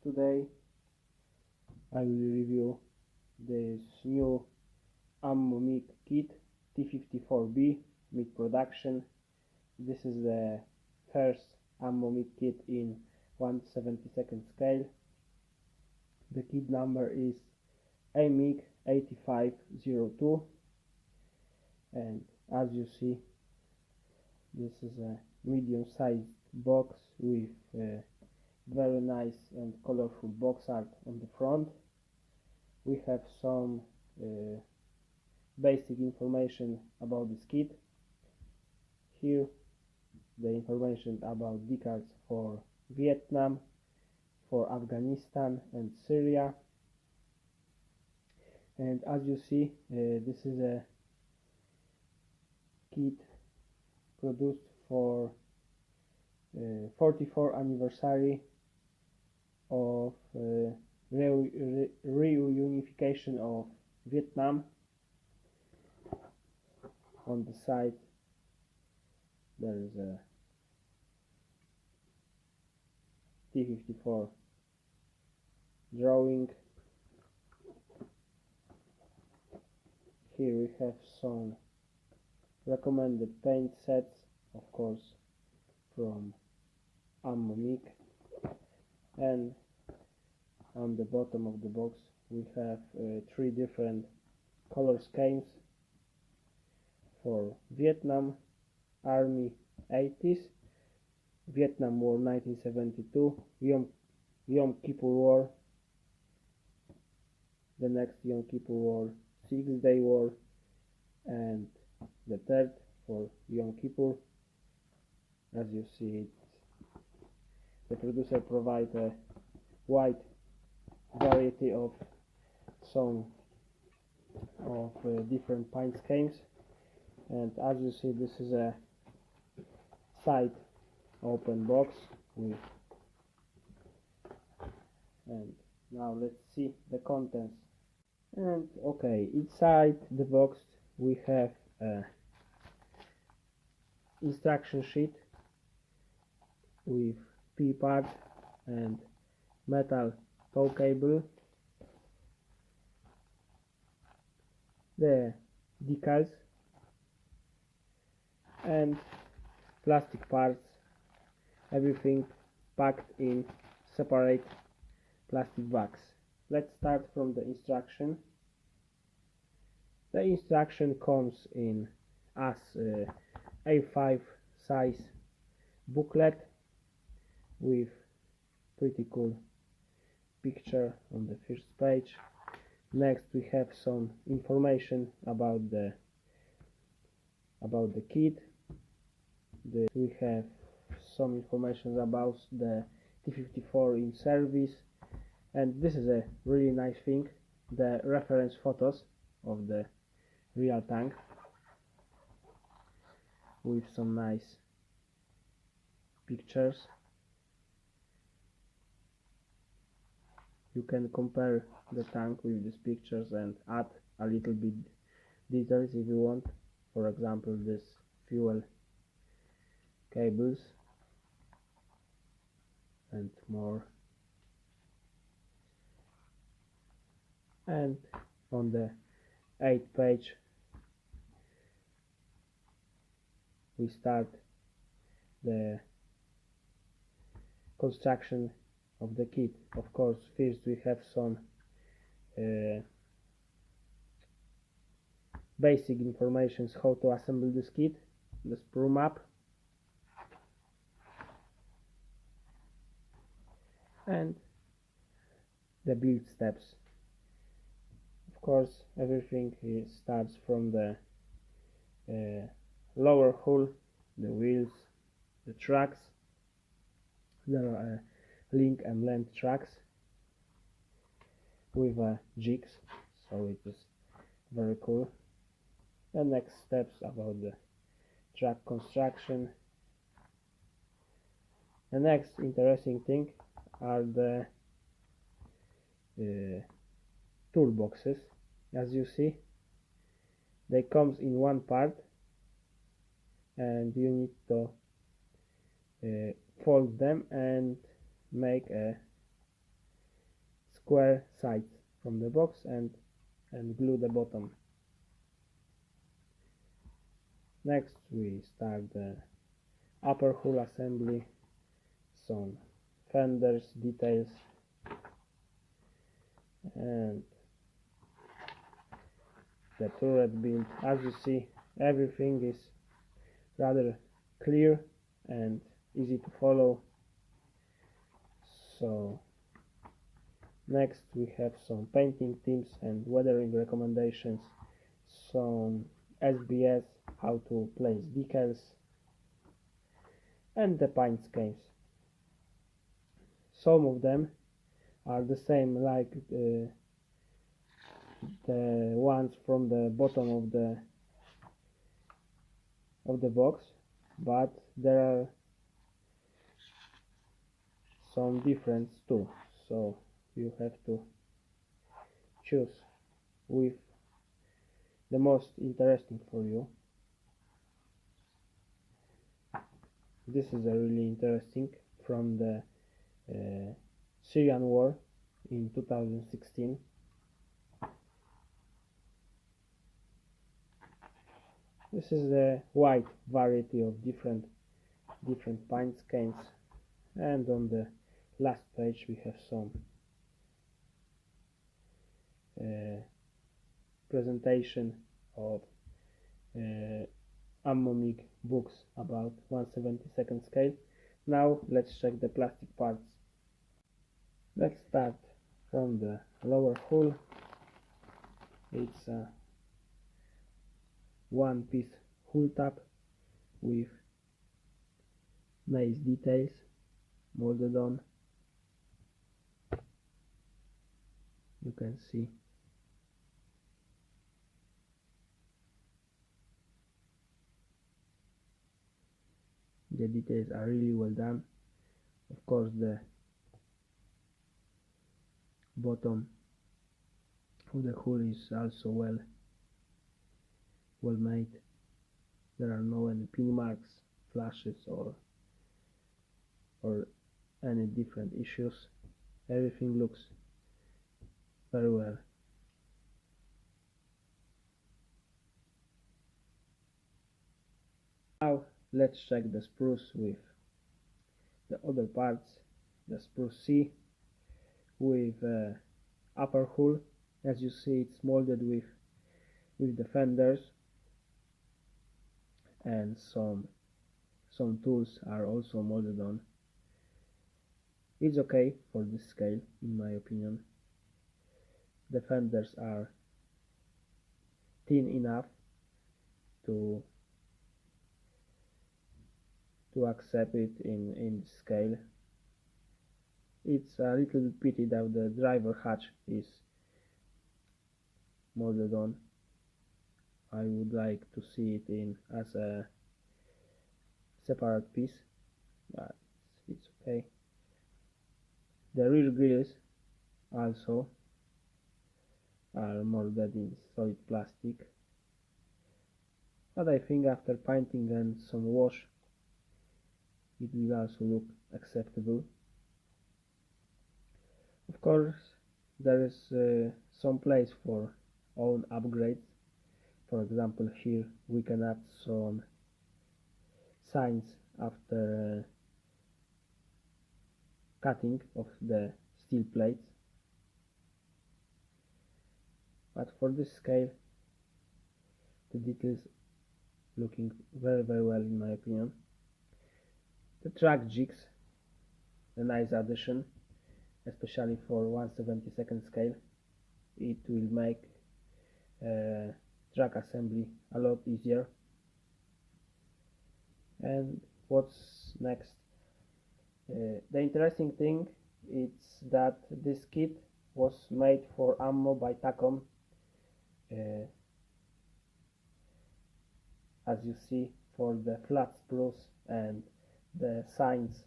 Today I will review this new ammo MIG kit T-54B MIG production. This is the first ammo MIG kit in 1/72 scale. The kit number is AMIG 8502, and as you see, this is a medium-sized box with very nice and colorful box art on the front. We have some basic information about this kit. Here the information about decals for Vietnam, for Afghanistan and Syria. And as you see, this is a kit produced for 44th anniversary of reunification of Vietnam. On the side there is a T-54 drawing. Here we have some recommended paint sets, of course, from Ammo MIG, and on the bottom of the box we have 3 different color schemes for Vietnam, Army 80s, Vietnam War 1972, Yom Kippur War, the next Yom Kippur War, 6-Day War, and the third for Yom Kippur. As you see, the producer provides a wide variety of some of different paint schemes, and as you see, this is a side open box with, and now let's see the contents. And okay, inside the box we have a instruction sheet with P-pad and metal tow cable, the decals and plastic parts, everything packed in separate plastic bags. Let's start from the instruction. The instruction comes in as A5 size booklet with pretty cool picture on the first page. Next we have some information about the kit. We have some information about the T-54 in service, and this is a really nice thing, the reference photos of the real tank with some nice pictures. You can compare the tank with these pictures and add a little bit details if you want. For example, this fuel cables and more. And on the 8th page we start the construction of the kit. Of course, first we have some basic information how to assemble this kit, the sprue map, and the build steps. Of course, everything starts from the lower hull, the wheels, the tracks. There are link and length tracks with jigs, so it is very cool. The next steps about the track construction. The next interesting thing are the toolboxes. As you see, they comes in one part, and you need to fold them and make a square sides from the box and glue the bottom. Next we start the upper hull assembly, some fenders details, and the turret build. As you see, everything is rather clear and easy to follow. So next we have some painting tips and weathering recommendations, some SBS, how to place decals, and the paint schemes. Some of them are the same like the ones from the bottom of the box, but there are some difference too, so you have to choose with the most interesting for you. This is a really interesting from the Syrian war in 2016. This is a wide variety of different paint schemes, and on the last page we have some presentation of Ammo MiG books about 1/72 scale. Now let's check the plastic parts. Let's start from the lower hull. It's a one-piece hull tab with nice details molded on. You can see the details are really well done. Of course, the bottom of the hull is also well made. There are no any pin marks, flashes, or any different issues. Everything looks very well. Now let's check the spruce with the other parts. The spruce C with upper hull. As you see, it's molded with the fenders, and some tools are also molded on. It's okay for this scale, in my opinion. The fenders are thin enough to accept it in this scale. It's a little bit pity that the driver hatch is molded on. I would like to see it in as a separate piece, but it's okay. The rear grills also are molded in solid plastic, but I think after painting and some wash it will also look acceptable. Of course, there is some place for own upgrades. For example, here we can add some signs after cutting of the steel plates, but for this scale the details looking very well in my opinion. The track jigs, a nice addition, especially for 1/72 scale. It will make track assembly a lot easier. And what's next? The interesting thing is that this kit was made for ammo by Takom. As you see, for the flat spruce and the signs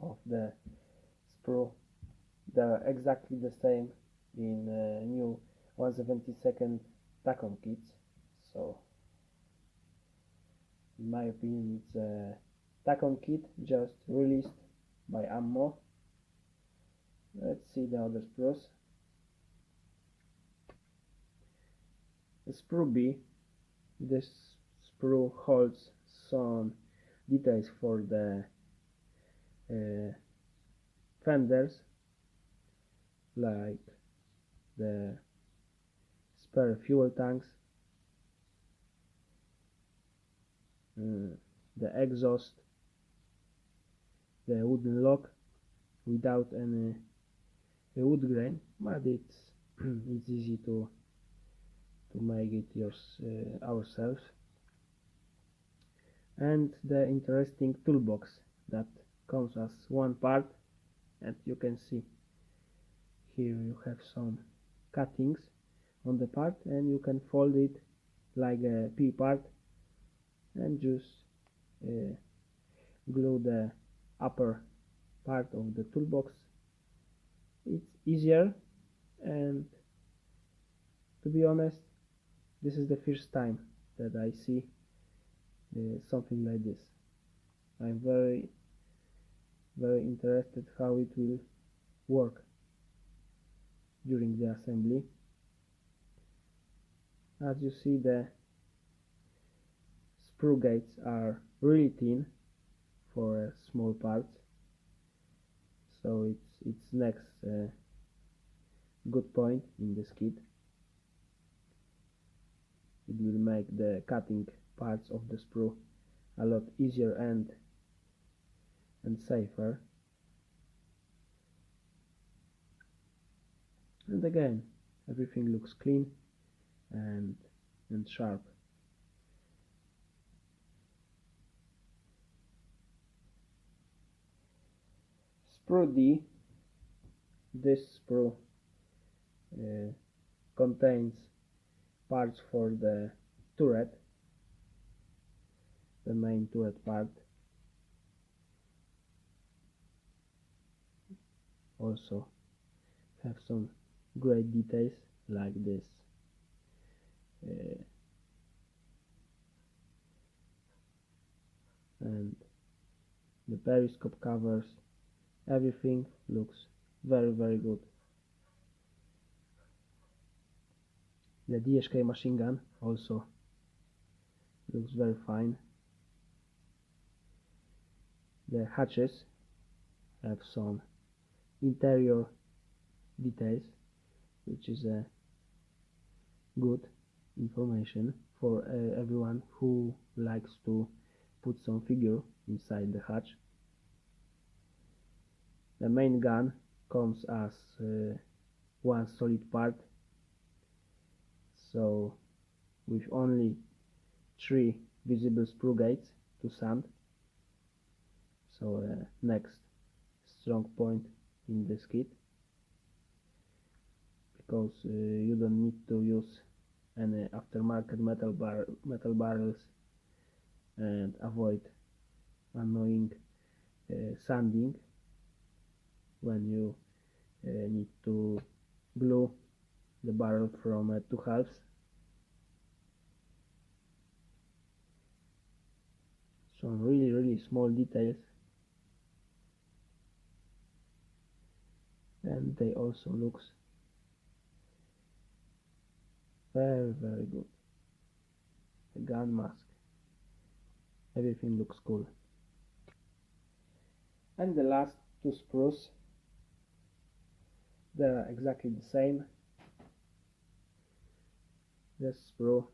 of the sprue, they're exactly the same in new 1/72 Takom kits. So in my opinion, it's a Takom kit just released by Ammo. Let's see the other sprues. The sprue B. This sprue holds some details for the fenders, like the spare fuel tanks, the exhaust, the wooden lock without any wood grain, but it's it's easy to make it ourselves. And the interesting toolbox that comes as one part, and you can see here you have some cuttings on the part, and you can fold it like a P part and just glue the upper part of the toolbox. It's easier, and to be honest, this is the first time that I see something like this. I'm very interested how it will work during the assembly. As you see, the sprue gates are really thin for small parts, so it's next good point in this kit. It will make the cutting parts of the sprue a lot easier and safer. And again, everything looks clean and sharp. Sprue D. This sprue contains parts for the turret, the main turret part. Also have some great details like this and the periscope covers. Everything looks very good. The Dsk Machine-Gun also looks very fine. The hatches have some interior details, which is a good information for everyone who likes to put some figure inside the hatch. The main gun comes as one solid part, so with only 3 visible sprue gates to sand. So next strong point in this kit, because you don't need to use any aftermarket metal barrels and avoid annoying sanding when you need to glue the barrel from 2 halves. Some really small details, and they also looks very good. The gun mask, everything looks cool. And the last 2 sprues, they are exactly the same. This sprue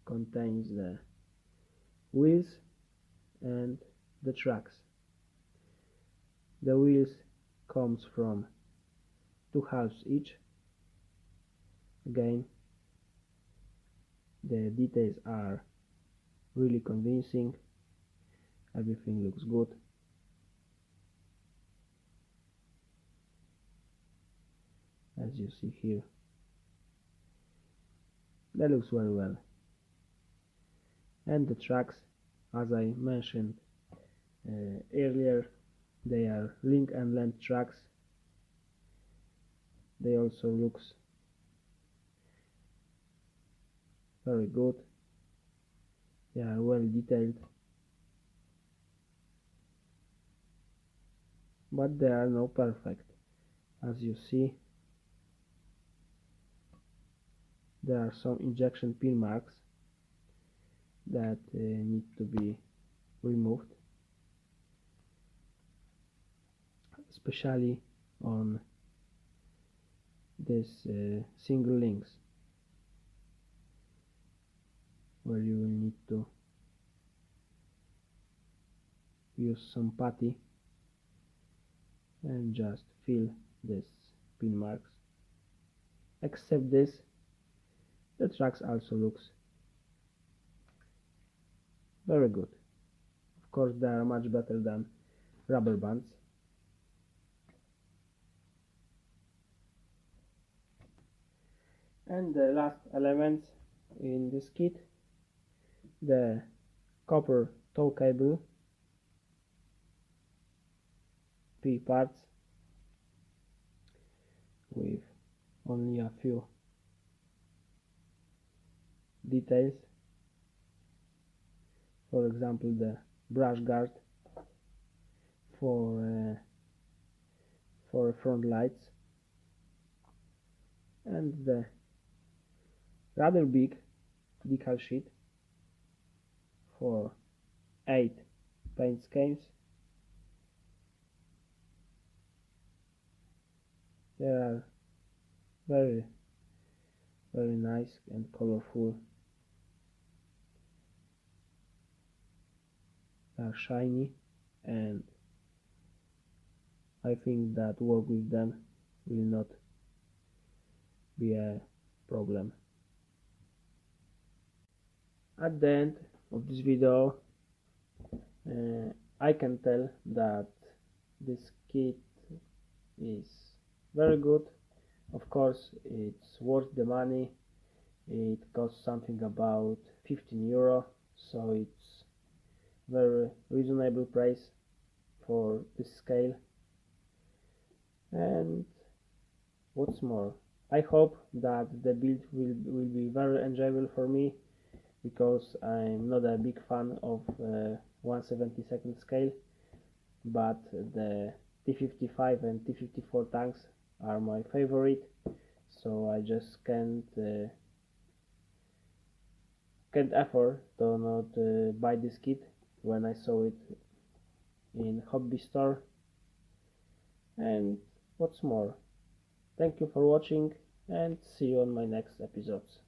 contains the wheels and the tracks. The wheels comes from 2 halves each. Again, the details are really convincing. Everything looks good. As you see here, that looks very well. And the tracks, as I mentioned earlier, they are link and length tracks. They also looks very good. They are well detailed, but they are not perfect. As you see, there are some injection pin marks that need to be removed, especially on this single links, where you will need to use some putty and just fill this pin marks. Except this, the tracks also looks very good. Of course, they are much better than rubber bands. And the last element in this kit, the copper tow cable, 3 parts with only a few details. For example, the brush guard for front lights, and the rather big decal sheet for 8 paint schemes. They are very nice and colorful. They are shiny, and I think that work with them will not be a problem. At the end of this video, I can tell that this kit is very good. Of course, it's worth the money. It costs something about 15 euro, so it's very reasonable price for this scale. And what's more, I hope that the build will be very enjoyable for me, because I'm not a big fan of 1/72 scale, but the T-55 and T-54 tanks are my favorite, so I just can't afford to not buy this kit when I saw it in hobby store. And what's more, thank you for watching, and see you on my next episodes.